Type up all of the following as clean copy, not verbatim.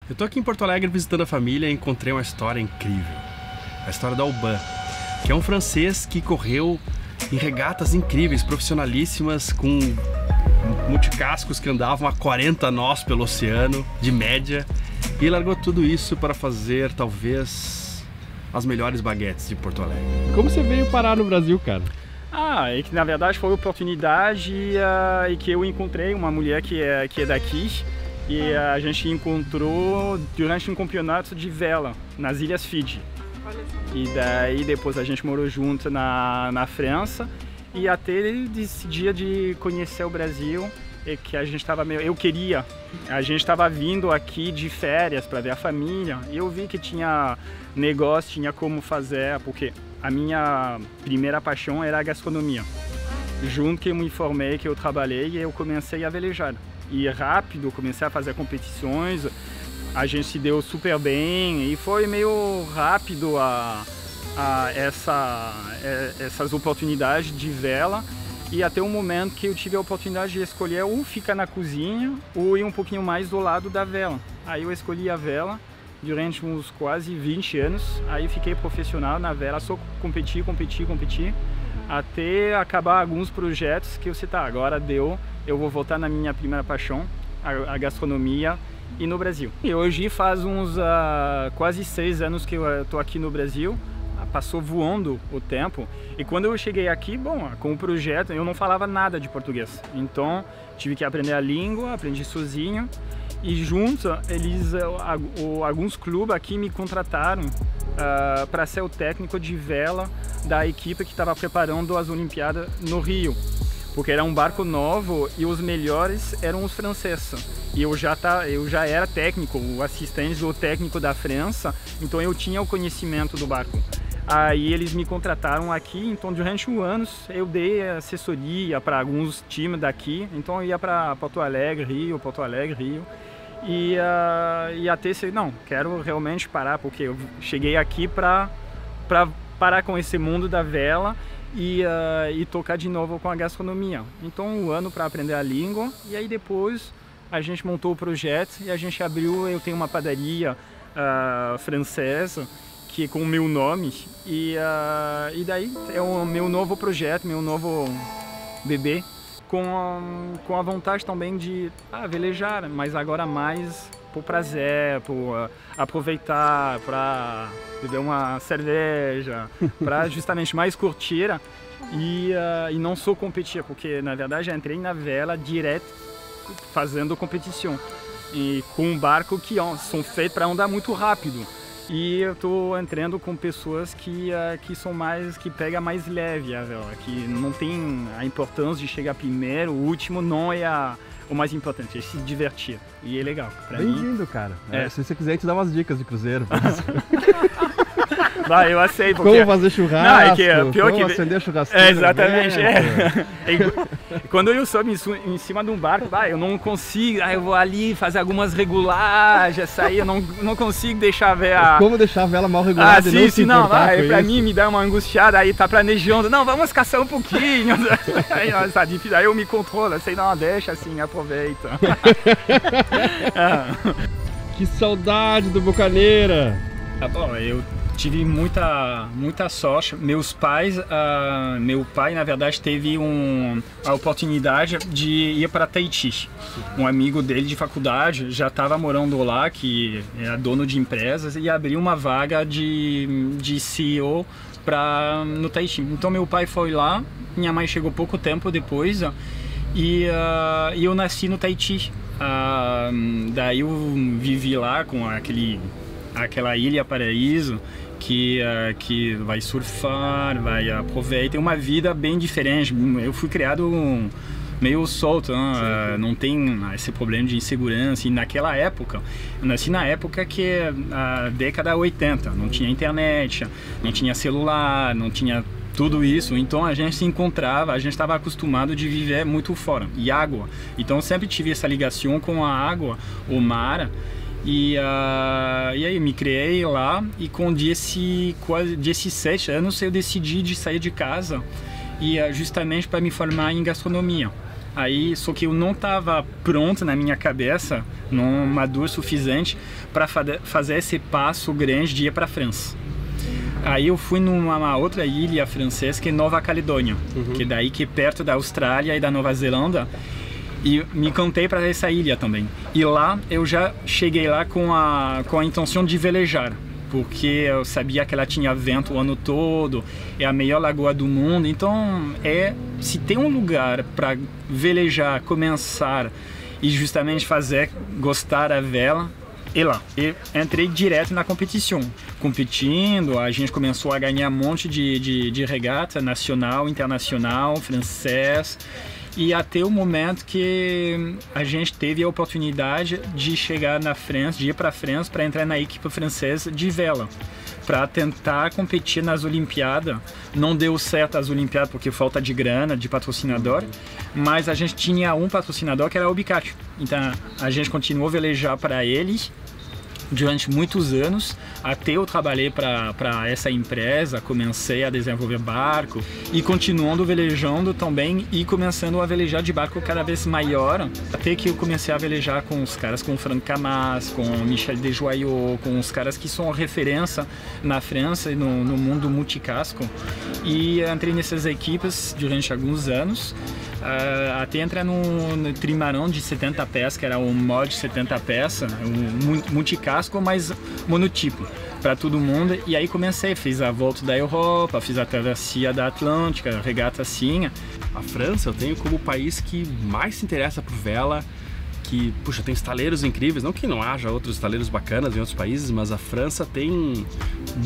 Eu tô aqui em Porto Alegre visitando a família e encontrei uma história incrível. A história do Alban, que é um francês que correu em regatas incríveis, profissionalíssimas, com multicascos que andavam a 40 nós pelo oceano, de média, e largou tudo isso para fazer, talvez, as melhores baguetes de Porto Alegre. Como você veio parar no Brasil, cara? É que na verdade foi oportunidade e que eu encontrei uma mulher que é daqui e a gente encontrou durante um campeonato de vela nas Ilhas Fiji. E daí depois a gente morou junto na França e até ele decidia de conhecer o Brasil e que a gente estava a gente estava vindo aqui de férias para ver a família e eu vi que tinha negócio, tinha como fazer, porque a minha primeira paixão era a gastronomia. Junto que eu me formei, que eu trabalhei, eu comecei a velejar. E rápido comecei a fazer competições, a gente se deu super bem e foi meio rápido essas oportunidades de vela. E até o momento que eu tive a oportunidade de escolher ou ficar na cozinha ou ir um pouquinho mais do lado da vela. Aí eu escolhi a vela durante uns quase 20 anos, aí fiquei profissional na vela, só competir, até acabar alguns projetos que eu sei, tá, agora deu, eu vou voltar na minha primeira paixão, a gastronomia e no Brasil. E hoje faz uns quase 6 anos que eu tô aqui no Brasil, passou voando o tempo, e quando eu cheguei aqui, bom, com o projeto eu não falava nada de português, então tive que aprender a língua, aprendi sozinho. E junto, alguns clubes aqui me contrataram para ser o técnico de vela da equipe que estava preparando as Olimpíadas no Rio. Porque era um barco novo e os melhores eram os franceses. E eu já era técnico, o assistente do técnico da França, então eu tinha o conhecimento do barco. Aí eles me contrataram aqui, então durante um ano eu dei assessoria para alguns times daqui, então eu ia para Porto Alegre, Rio. E até não, quero realmente parar, porque eu cheguei aqui para parar com esse mundo da vela e tocar de novo com a gastronomia. Então um ano para aprender a língua e aí depois a gente montou o projeto e a gente abriu, eu tenho uma padaria francesa que é com o meu nome e daí é o meu novo projeto, meu novo bebê. Com a vontade também de velejar, mas agora mais por prazer, por aproveitar, para beber uma cerveja, para justamente mais curtir e não só competir, porque na verdade eu entrei na vela direto fazendo competição e com um barco que são feitos para andar muito rápido. E eu estou entrando com pessoas que são que pega mais leve a vela, que não tem a importância de chegar primeiro, o último não é o mais importante, é se divertir. E é legal. Bem-vindo, cara. Se você quiser, te dar umas dicas de cruzeiro. Vai, eu aceito. Como fazer churrasco, como acender churrasqueira. Exatamente. Quando eu sobe em cima de um barco, eu não consigo, eu vou ali fazer algumas regulagens, eu não consigo deixar a vela... Como deixar a vela mal regulada e não se importar com pra isso? mim me dá uma angustiada, aí tá planejando, não, vamos caçar um pouquinho. Aí tá difícil, aí eu me controlo, não, deixa assim, aproveita. Que saudade do Bocaneira! Bom, eu tive muita sorte. Meu pai, na verdade, teve a oportunidade de ir para Tahiti. Um amigo dele de faculdade já estava morando lá, que era dono de empresas, e abriu uma vaga de CEO no Tahiti. Então meu pai foi lá, minha mãe chegou pouco tempo depois, e eu nasci no Tahiti. Daí eu vivi lá com aquela ilha paraíso, que vai surfar, vai aproveitar, tem uma vida bem diferente. Eu fui criado meio solto, não tem esse problema de insegurança. E naquela época, eu nasci na época que é a década 80, não tinha internet, não tinha celular, não tinha tudo isso, então a gente se encontrava, a gente estava acostumado de viver muito fora, e água, então eu sempre tive essa ligação com a água, o mar. E aí me criei lá e com 17 anos eu decidi de sair de casa e justamente para me formar em gastronomia. Aí, só que eu não estava pronto na minha cabeça, não maduro o suficiente para fazer esse passo grande de ir para a França. Aí eu fui numa outra ilha francesa, que é Nova Caledônia, que é daí que é perto da Austrália e da Nova Zelândia. E me encantei para essa ilha também. E lá eu já cheguei lá com a intenção de velejar, porque eu sabia que ela tinha vento o ano todo, é a melhor lagoa do mundo. Então, se tem um lugar para velejar, começar e justamente fazer gostar a vela, é lá. E entrei direto na competição. Competindo, a gente começou a ganhar um monte de regata nacional, internacional, francês. E até o momento que a gente teve a oportunidade de chegar na França, de ir para a França para entrar na equipe francesa de vela, para tentar competir nas Olimpíadas. Não deu certo as Olimpíadas porque falta de grana, de patrocinador, mas a gente tinha um patrocinador que era o Bicate. Então a gente continuou a velejar para eles durante muitos anos, até eu trabalhei para essa empresa, comecei a desenvolver barco e continuando velejando também e começando a velejar de barco cada vez maior, até que eu comecei a velejar com os caras, com Franck Camas, com Michel Desjoyaux, com os caras que são referência na França e no mundo multicasco. E entrei nessas equipes durante alguns anos, até entrar no trimarão de 70 pés, que era um mod de 70 pés, um multicasco, mas monotipo para todo mundo. E aí comecei, fiz a volta da Europa, fiz a travessia da Atlântica, regata assim. A França eu tenho como o país que mais se interessa por vela, que, puxa, tem estaleiros incríveis, não que não haja outros estaleiros bacanas em outros países, mas a França tem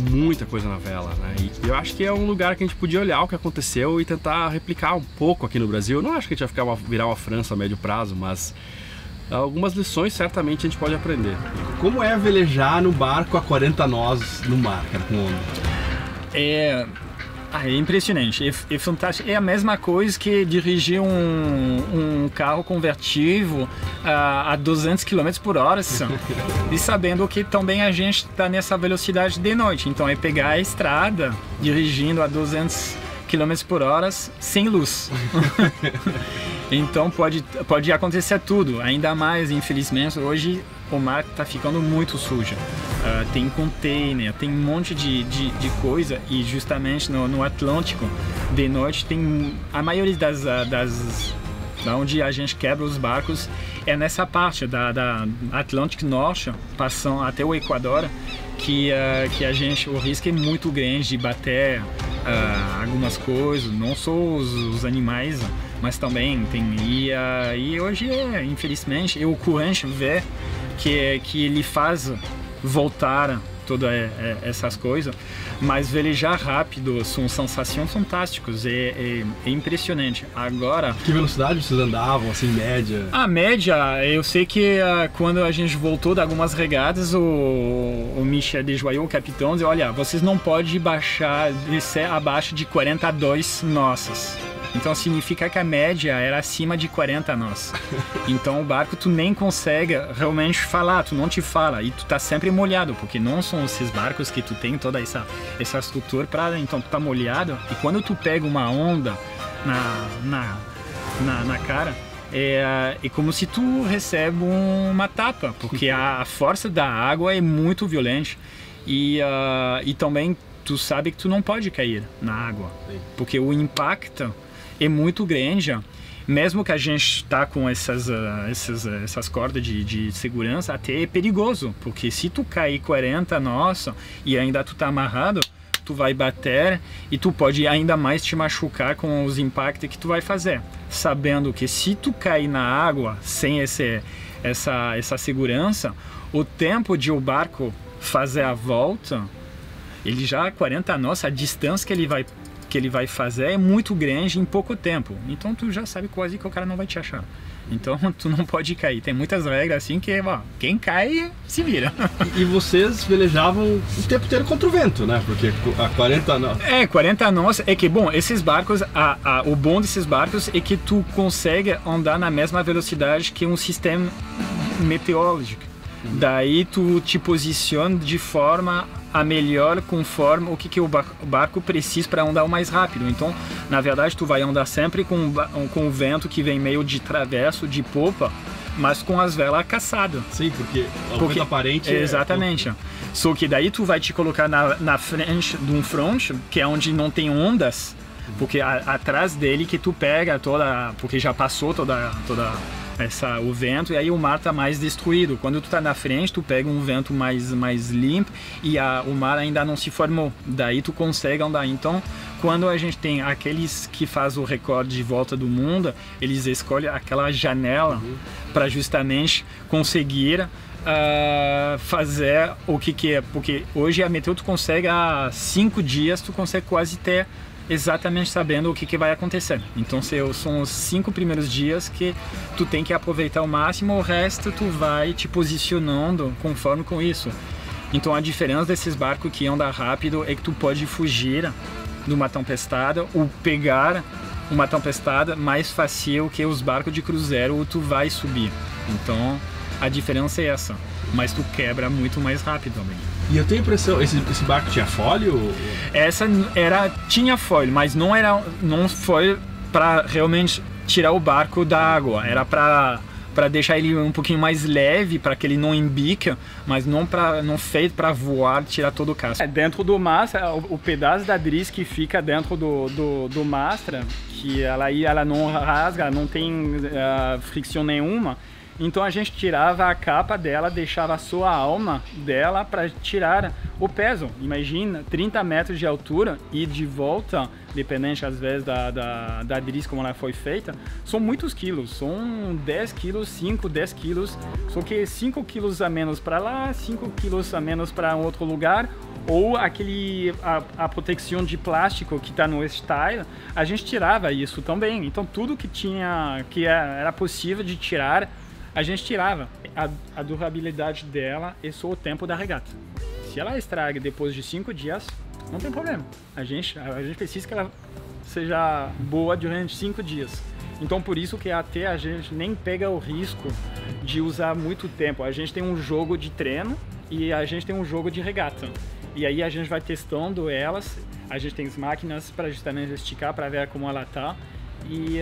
muita coisa na vela, né? E eu acho que é um lugar que a gente podia olhar o que aconteceu e tentar replicar um pouco aqui no Brasil. Eu não acho que a gente vai virar uma França a médio prazo, mas algumas lições certamente a gente pode aprender. Como é velejar no barco a 40 nós no mar, cara, com onda? É impressionante, é fantástico. É a mesma coisa que dirigir um carro convertível a 200 km por hora, e sabendo que também a gente está nessa velocidade de noite. Então é pegar a estrada dirigindo a 200 km por hora sem luz. Então pode acontecer tudo, ainda mais, infelizmente, hoje o mar está ficando muito sujo. Tem container, tem um monte de coisa, e justamente no Atlântico, de noite, tem a maioria da onde a gente quebra os barcos, é nessa parte da Atlântico Norte, passando até o Equador, que o risco é muito grande de bater algumas coisas, não só os animais, mas também tem. E hoje, infelizmente, o corrente vê que ele faz voltar todas essas coisas, mas velejar rápido são sensações fantásticas, é impressionante. Agora, que velocidade vocês andavam, assim, média? A média, eu sei que quando a gente voltou de algumas regatas, o Michel Desjoyaux, o capitão, disse: olha, vocês não podem descer abaixo de 42 nossas. Então significa que a média era acima de 40 nós. Então o barco tu nem consegue realmente falar, tu não te fala, e tu tá sempre molhado, porque não são esses barcos que tu tem toda essa estrutura para, então tu tá molhado, e quando tu pega uma onda na cara, é como se tu recebe uma tapa, porque a força da água é muito violenta, e também tu sabe que tu não pode cair na água, porque o impacto é muito grande. Mesmo que a gente está com essas cordas de segurança, até é perigoso, porque se tu cair 40 nós e ainda tu tá amarrado, tu vai bater e tu pode ainda mais te machucar com os impactos que tu vai fazer, sabendo que se tu cair na água sem essa segurança, o tempo de o barco fazer a volta, ele já 40 nós, a distância que ele vai fazer é muito grande em pouco tempo. Então tu já sabe quase que o cara não vai te achar. Então tu não pode cair. Tem muitas regras assim que, quem cai se vira. E vocês velejavam o tempo inteiro contra o vento, né? Porque a 40 nós... 40 nós é que, bom, esses barcos, o bom desses barcos é que tu consegue andar na mesma velocidade que um sistema meteorológico. Daí tu te posiciona de forma a melhor conforme o que o barco precisa para andar o mais rápido. Então, na verdade, tu vai andar sempre com o vento que vem meio de traverso, de popa, mas com as velas caçadas. Sim, porque o vento aparente exatamente. Só que daí tu vai te colocar na frente de um front, que é onde não tem ondas, porque atrás dele que tu pega porque já passou toda o vento, e aí o mar tá mais destruído. Quando tu tá na frente, tu pega um vento mais limpo e o mar ainda não se formou. Daí tu consegue andar. Então, quando a gente tem aqueles que fazem o recorde de volta do mundo, eles escolhem aquela janela para justamente conseguir fazer o que é. Porque hoje a meteu tu consegue, há 5 dias, tu consegue quase ter exatamente sabendo o que vai acontecer. Então são os 5 primeiros dias que tu tem que aproveitar ao máximo, o resto tu vai te posicionando conforme com isso. Então a diferença desses barcos que andam rápido é que tu pode fugir de uma tempestade ou pegar uma tempestade mais fácil que os barcos de cruzeiro ou tu vai subir. Então a diferença é essa, mas tu quebra muito mais rápido também. E eu tenho a impressão, esse barco tinha fólio? Tinha fólio, mas não foi para realmente tirar o barco da água, era para deixar ele um pouquinho mais leve, para que ele não embique, mas não feito para voar, tirar todo o casco. Dentro do mastro, o pedaço da Drizzt que fica dentro do mastro, que ela não rasga, não tem fricção nenhuma. Então a gente tirava a capa dela, deixava só a alma dela para tirar o peso. Imagina, 30 metros de altura e de volta, dependente às vezes da Drizzt como ela foi feita, são muitos quilos, são 10 quilos, 5, 10 quilos, só que 5 quilos a menos para lá, 5 quilos a menos para um outro lugar, ou a proteção de plástico que está no style, a gente tirava isso também. Então tudo que era possível de tirar, a gente tirava. A durabilidade dela é só o tempo da regata. Se ela estraga depois de 5 dias, não tem problema. A gente precisa que ela seja boa durante 5 dias. Então por isso que até a gente nem pega o risco de usar muito tempo. A gente tem um jogo de treino e a gente tem um jogo de regata. E aí a gente vai testando elas. A gente tem as máquinas para justamente esticar para ver como ela tá. E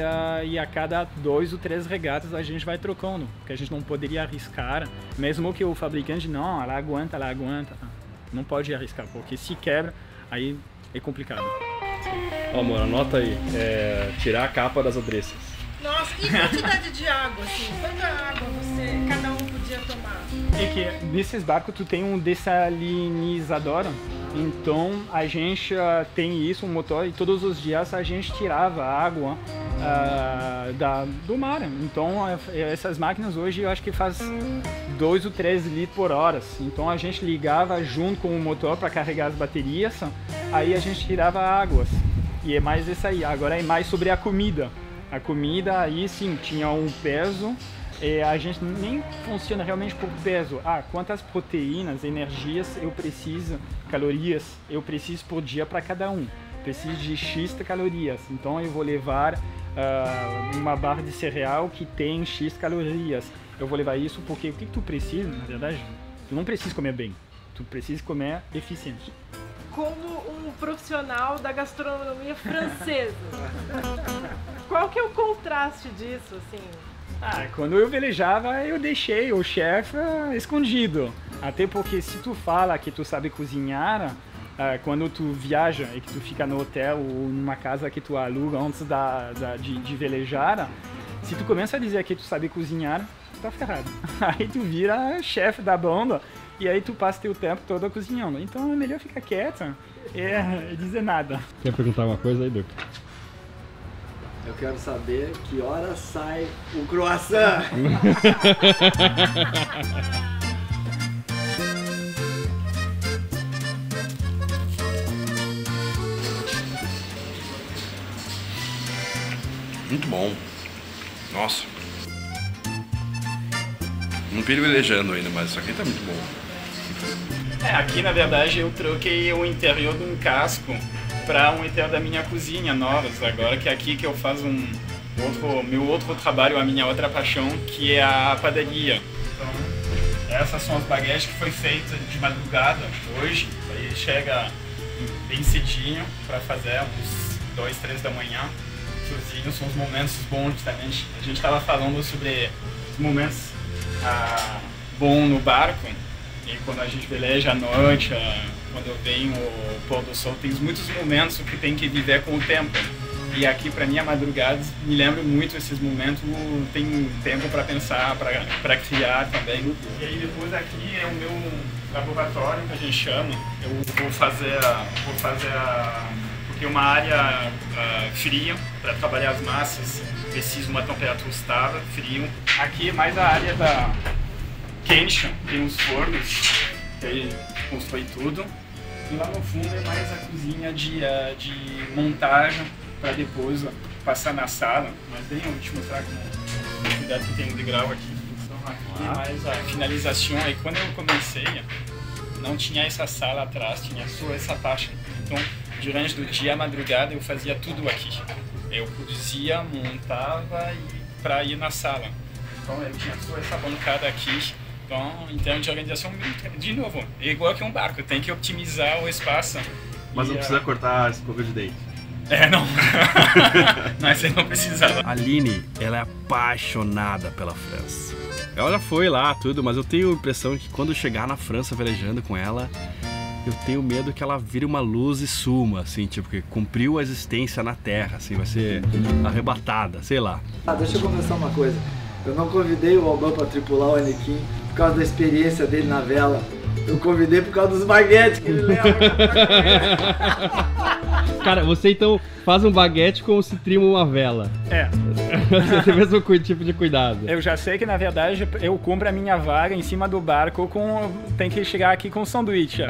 a cada 2 ou 3 regatas a gente vai trocando, porque a gente não poderia arriscar, mesmo que o fabricante não, ela aguenta, não pode arriscar, porque se quebra, aí é complicado. Amor, anota aí, tirar a capa das adressas. Nossa, e quantidade de água, assim? Quanta água cada um podia tomar? É que nesses barcos tu tem um dessalinizador, então a gente tem isso, um motor, e todos os dias a gente tirava a água do mar. Então essas máquinas hoje eu acho que faz 2 ou 3 litros por hora. Então a gente ligava junto com o motor para carregar as baterias, aí a gente tirava águas. E é mais isso aí. Agora é mais sobre a comida. A comida aí sim tinha um peso. A gente nem funciona realmente por peso. Quantas proteínas, energias eu preciso, calorias eu preciso por dia para cada um. Preciso de X calorias. Então eu vou levar uma barra de cereal que tem X calorias. Eu vou levar isso porque o que tu precisa, na verdade, tu não precisa comer bem. Tu precisa comer eficiente. Como um profissional da gastronomia francesa, qual que é o contraste disso, assim? Quando eu velejava, eu deixei o chefe escondido. Até porque se tu fala que tu sabe cozinhar, quando tu viaja e que tu fica no hotel ou numa casa que tu aluga antes de velejar, se tu começa a dizer que tu sabe cozinhar, tu tá ferrado. Aí tu vira chefe da banda e aí tu passa teu tempo todo cozinhando. Então é melhor ficar quieto e dizer nada. Quer perguntar uma coisa aí, Duque? Eu quero saber que hora sai o croissant. Muito bom. Nossa. Não privilegiando ainda, mas isso aqui tá muito bom. Aqui na verdade eu troquei o interior de um casco para um interior da minha cozinha novas, agora que é aqui que eu faço meu outro trabalho, a minha outra paixão, que é a padaria. Então, Essas são as baguetes que foi feita de madrugada hoje. Aí chega bem cedinho para fazer uns 2, 3 da manhã. Sozinho, são os momentos bons também. A gente estava falando sobre os momentos bons no barco. E quando a gente veleja à noite, quando vem o pôr do sol, tem muitos momentos que tem que viver com o tempo. E aqui, para mim, a madrugada me lembra muito esses momentos. Tem tempo para pensar, para criar também. E aí depois aqui é o meu laboratório, que a gente chama. Eu vou fazer porque é uma área fria para trabalhar as massas. Preciso uma temperatura estável, frio. Aqui é mais a área da quente, tem uns fornos, que aí constrói tudo. E lá no fundo é mais a cozinha de montagem, para depois passar na sala. Mas bem, eu vou te mostrar com a cuidado que tem um degrau aqui. Então aqui é mais a finalização. E quando eu comecei, não tinha essa sala atrás, tinha só essa parte. Então, durante o dia, à madrugada, eu fazia tudo aqui. Eu produzia, montava para ir na sala. Então eu tinha só essa bancada aqui. Então, em termos de organização, de novo, é igual que um barco, tem que optimizar o espaço. Mas não precisa cortar a escova de dente. Não. Mas você não precisava. A Aline, ela é apaixonada pela França. Ela já foi lá, tudo, mas eu tenho a impressão que quando eu chegar na França velejando com ela, eu tenho medo que ela vire uma luz e suma, assim, tipo, que cumpriu a existência na Terra, assim, vai ser arrebatada, sei lá. Deixa eu confessar uma coisa. Eu não convidei o Alban para tripular o Anakin por causa da experiência dele na vela. Eu convidei por causa dos baguetes que ele leva. Cara, você então faz um baguete como se trima uma vela. Você tem o mesmo tipo de cuidado. Eu já sei que, na verdade, eu compro a minha vaga em cima do barco tem que chegar aqui com sanduíche.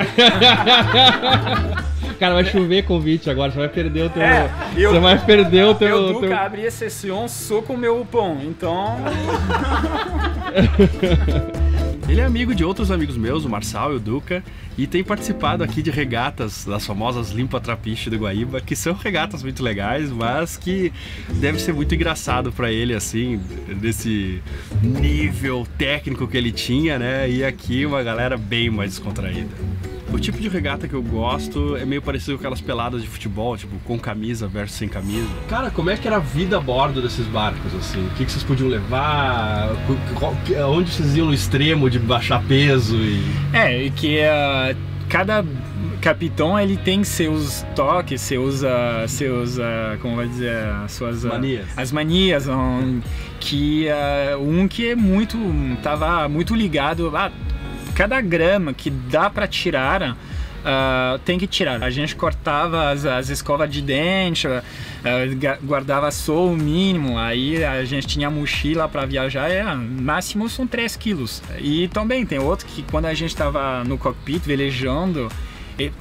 Cara, vai chover convite agora, você vai perder o teu... Você vai perder o teu... Eu nunca abri a sessão só com o meu pão, então... Ele é amigo de outros amigos meus, o Marçal e o Duca, e tem participado aqui de regatas, das famosas Limpa Trapiche do Guaíba, que são regatas muito legais, mas que deve ser muito engraçado para ele, assim, desse nível técnico que ele tinha, né? E aqui uma galera bem mais descontraída. O tipo de regata que eu gosto é meio parecido com aquelas peladas de futebol, tipo, com camisa versus sem camisa. Cara, como é que era a vida a bordo desses barcos, assim? O que vocês podiam levar? Onde vocês iam no extremo de baixar peso? Cada capitão, ele tem seus toques, como vai dizer, suas manias. As manias, que é tava muito ligado a cada grama que dá para tirar, tem que tirar. A gente cortava as escovas de dente, guardava só o mínimo, aí a gente tinha mochila para viajar, máximo são 3 quilos. E também tem outro que quando a gente estava no cockpit velejando,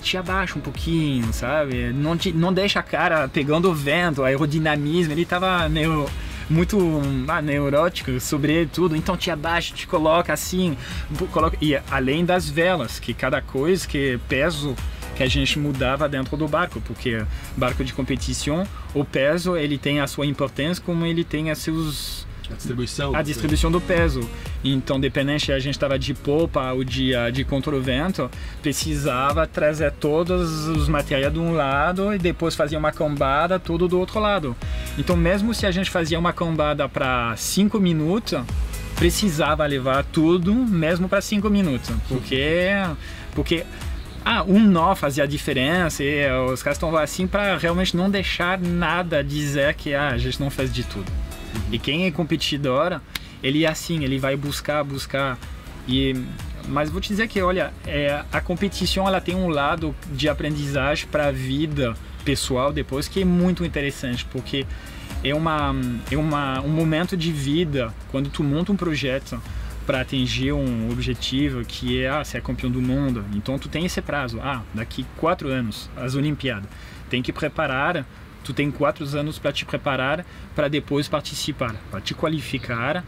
te abaixa um pouquinho, sabe? Não deixa a cara pegando o vento, aerodinamismo, ele tava muito neurótico sobre tudo, então te abaixa, te coloca assim, e além das velas, que cada coisa, que peso que a gente mudava dentro do barco, porque barco de competição, o peso, ele tem a sua importância, como ele tem a distribuição do peso. Então, dependente se a gente estava de popa ou de contra-vento, precisava trazer todos os materiais de um lado e depois fazia uma cambada tudo do outro lado. Então, mesmo se a gente fazia uma cambada para 5 minutos, precisava levar tudo mesmo para 5 minutos, porque um nó fazia a diferença, e os caras estão assim para realmente não deixar nada dizer que a gente não fez de tudo. E quem é competidor, ele é assim, ele vai buscar. Mas vou te dizer que, olha, a competição, ela tem um lado de aprendizagem para a vida pessoal depois que é muito interessante, porque é um momento de vida, quando tu monta um projeto para atingir um objetivo que é ser campeão do mundo. Então tu tem esse prazo, daqui 4 anos, as Olimpíadas, tem que preparar. Tu tem 4 anos para te preparar para depois participar, para te qualificar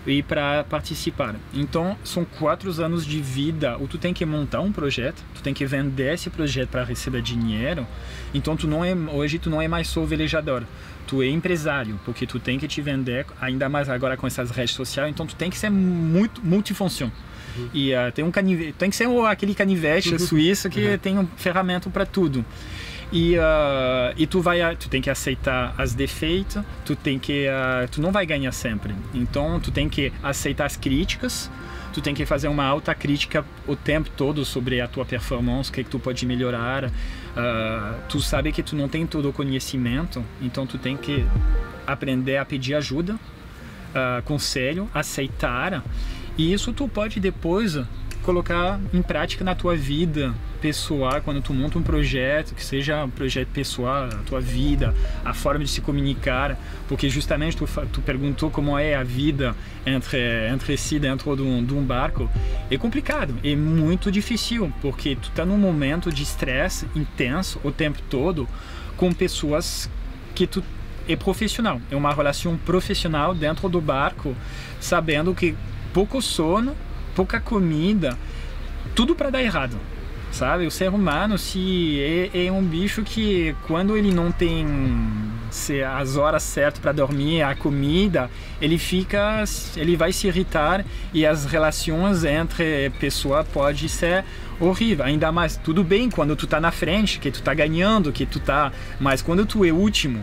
e para participar. Então, são 4 anos de vida, ou tu tem que montar um projeto, tu tem que vender esse projeto para receber dinheiro. Então, hoje tu não é mais só velejador, tu é empresário, porque tu tem que te vender, ainda mais agora com essas redes sociais, então tu tem que ser muito multifunção. E tem que ser aquele canivete suíço que tem um ferramenta para tudo. E tu tem que aceitar os defeitos, tu não vai ganhar sempre. Então tu tem que aceitar as críticas, tu tem que fazer uma autocrítica o tempo todo sobre a tua performance, o que tu pode melhorar. Tu sabe que tu não tem todo o conhecimento, então tu tem que aprender a pedir ajuda, conselho, aceitar. E isso tu pode depois colocar em prática na tua vida pessoal, quando tu monta um projeto, que seja um projeto pessoal, a tua vida, a forma de se comunicar, porque justamente tu perguntou como é a vida entre si dentro de um barco. É complicado, é muito difícil, porque tu tá num momento de estresse intenso o tempo todo com pessoas que tu é profissional, é uma relação profissional dentro do barco, sabendo que pouco sono, pouca comida, tudo para dar errado, sabe? O ser humano é um bicho que quando ele não tem as horas certas para dormir, a comida, ele vai se irritar e as relações entre pessoas pode ser horrível. Ainda mais, tudo bem quando tu tá na frente, que tu tá ganhando, mas quando tu é último,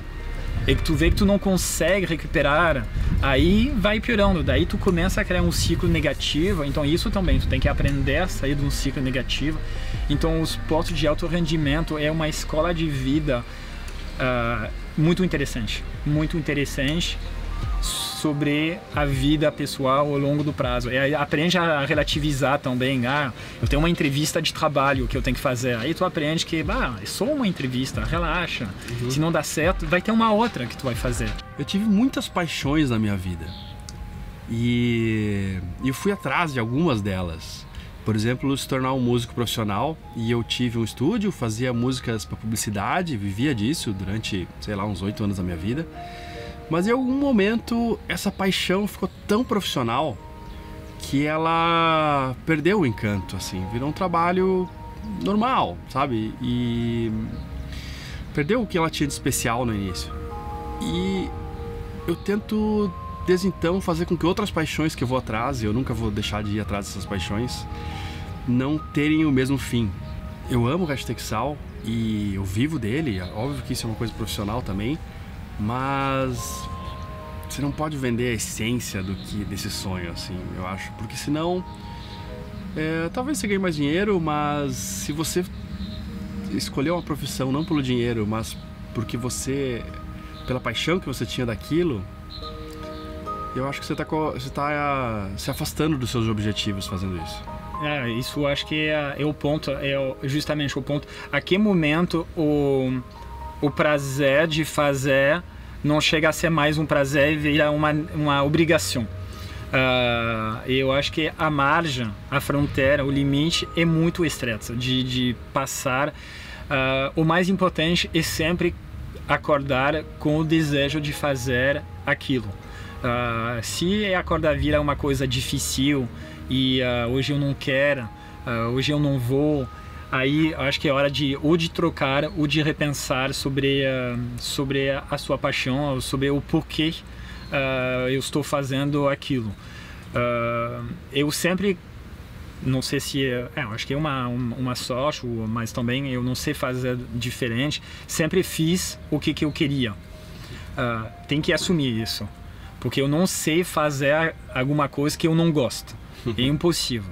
e que tu vê que tu não consegue recuperar, aí vai piorando, daí tu começa a criar um ciclo negativo. Então isso também, tu tem que aprender a sair de um ciclo negativo. Então o esporte de alto rendimento é uma escola de vida muito interessante sobre a vida pessoal ao longo do prazo. Aprende a relativizar também. Eu tenho uma entrevista de trabalho que eu tenho que fazer. Aí tu aprende que é só uma entrevista, relaxa. Se não dá certo, vai ter uma outra que tu vai fazer. Eu tive muitas paixões na minha vida e eu fui atrás de algumas delas. Por exemplo, se tornar um músico profissional, e eu tive um estúdio, fazia músicas para publicidade, vivia disso durante, sei lá, uns 8 anos da minha vida. Mas em algum momento essa paixão ficou tão profissional que ela perdeu o encanto, assim, virou um trabalho normal, sabe? E perdeu o que ela tinha de especial no início. E eu tento desde então fazer com que outras paixões que eu vou atrás, e eu nunca vou deixar de ir atrás dessas paixões, não terem o mesmo fim. Eu amo o Hashtexal e eu vivo dele, é óbvio que isso é uma coisa profissional também, mas você não pode vender a essência desse sonho, assim, eu acho, porque senão talvez você ganhe mais dinheiro, mas se você escolher uma profissão não pelo dinheiro, mas porque pela paixão que você tinha daquilo, eu acho que você está se afastando dos seus objetivos fazendo isso. Isso acho que é o ponto, justamente o ponto. A que momento o prazer de fazer não chega a ser mais um prazer e vira uma obrigação. Eu acho que a margem, a fronteira, o limite é muito estreito de passar. O mais importante é sempre acordar com o desejo de fazer aquilo. Se acordar vira uma coisa difícil e hoje eu não quero, hoje eu não vou, aí acho que é hora de trocar ou de repensar sobre a sua paixão, sobre o porquê eu estou fazendo aquilo. Eu sempre, não sei se acho que é uma sorte, mas também eu não sei fazer diferente, sempre fiz o que eu queria. Tem que assumir isso, porque eu não sei fazer alguma coisa que eu não gosto, é impossível.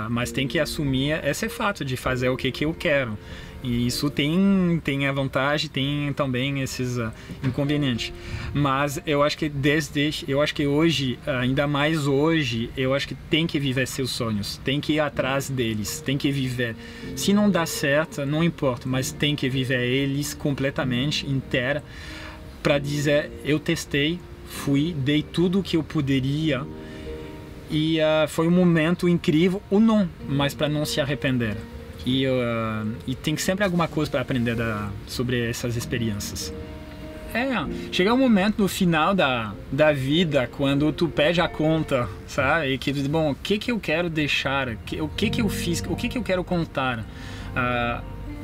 Mas tem que assumir esse fato de fazer o que eu quero. E isso tem a vantagem, tem também esses inconvenientes. Mas eu acho que hoje, ainda mais hoje, eu acho que tem que viver seus sonhos, tem que ir atrás deles, tem que viver. Se não dá certo, não importa, mas tem que viver eles completamente, inteira, para dizer, eu testei, dei tudo o que eu poderia, e foi um momento incrível ou não, mas para não se arrepender. E tem sempre alguma coisa para aprender sobre essas experiências. Chega um momento no final da vida, quando tu pede a conta, sabe? E que tu diz, bom, o que eu quero deixar? O que eu fiz? O que eu quero contar?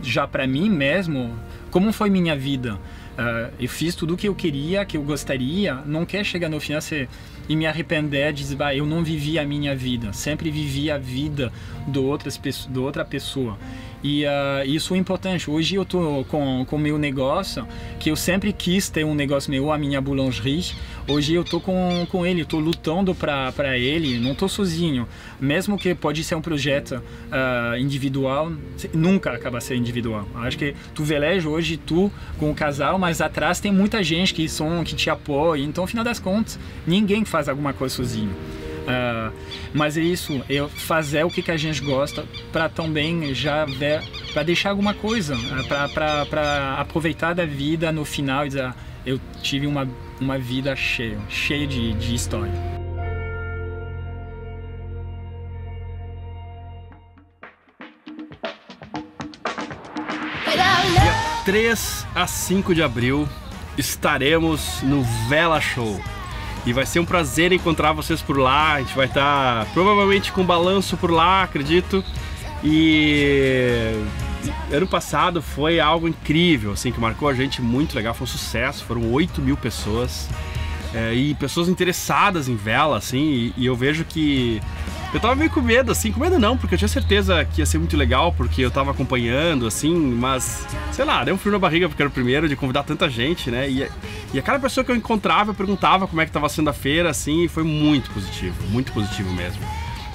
já para mim mesmo, como foi minha vida. Eu fiz tudo o que eu queria, que eu gostaria, não quer chegar no final e me arrepender de dizer, eu não vivi a minha vida, sempre vivi a vida de outra pessoa. E isso é importante. Hoje eu estou com o meu negócio, que eu sempre quis ter um negócio meu, a minha boulangerie. Hoje eu estou com ele, estou lutando para ele, não estou sozinho. Mesmo que pode ser um projeto individual, nunca acaba sendo individual. Acho que tu veleja hoje, tu com o casal, mas atrás tem muita gente que te apoia. Então, no final das contas, ninguém faz alguma coisa sozinho. Mas é isso, fazer o que a gente gosta para também já ver, para deixar alguma coisa, para aproveitar da vida no final e dizer, eu tive uma vida cheia de história. Dia 3 a 5 de abril estaremos no Vela Show. E vai ser um prazer encontrar vocês por lá. A gente vai estar provavelmente com balanço por lá, acredito. E ano passado foi algo incrível, assim, que marcou a gente muito legal. Foi um sucesso, foram 8.000 pessoas. E pessoas interessadas em vela, assim. E eu vejo que... eu tava meio com medo, assim, com medo não, porque eu tinha certeza que ia ser muito legal, porque eu tava acompanhando, assim, mas, sei lá, deu um frio na barriga porque era o primeiro de convidar tanta gente, né, e a cada pessoa que eu encontrava, eu perguntava como é que tava sendo a feira, assim, e foi muito positivo mesmo.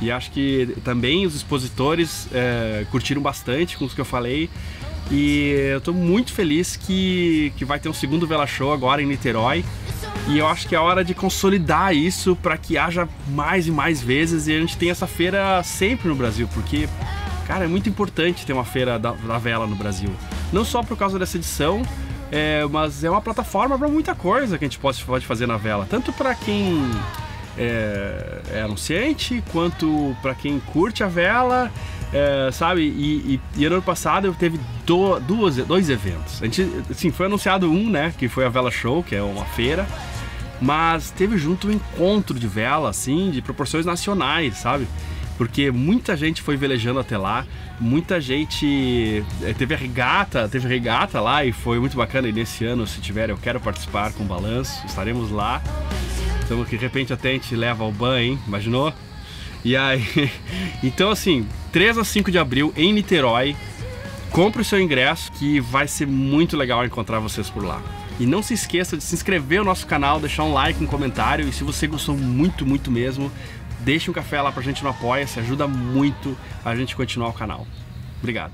E acho que também os expositores curtiram bastante com os que eu falei, e eu tô muito feliz que vai ter um segundo Vela Show agora em Niterói. E eu acho que é hora de consolidar isso para que haja mais e mais vezes e a gente tenha essa feira sempre no Brasil, porque, cara, é muito importante ter uma feira da vela no Brasil. Não só por causa dessa edição, mas é uma plataforma para muita coisa que a gente pode fazer na vela. Tanto para quem é anunciante, quanto para quem curte a vela, sabe? E ano passado teve dois eventos. A gente, assim, foi anunciado um, né, que foi a Vela Show, que é uma feira, mas teve junto um encontro de vela, assim, de proporções nacionais, sabe? Porque muita gente foi velejando até lá, muita gente... teve regata lá e foi muito bacana. E nesse ano, se tiver, eu quero participar com o balanço, estaremos lá. Então, de repente, até a gente leva ao ban, hein? Imaginou? E aí... Então, assim, 3 a 5 de abril em Niterói, compre o seu ingresso, que vai ser muito legal encontrar vocês por lá. E não se esqueça de se inscrever no nosso canal, deixar um like, um comentário. E se você gostou muito mesmo, deixe um café lá pra gente no Apoia-se, ajuda muito a gente continuar o canal. Obrigado.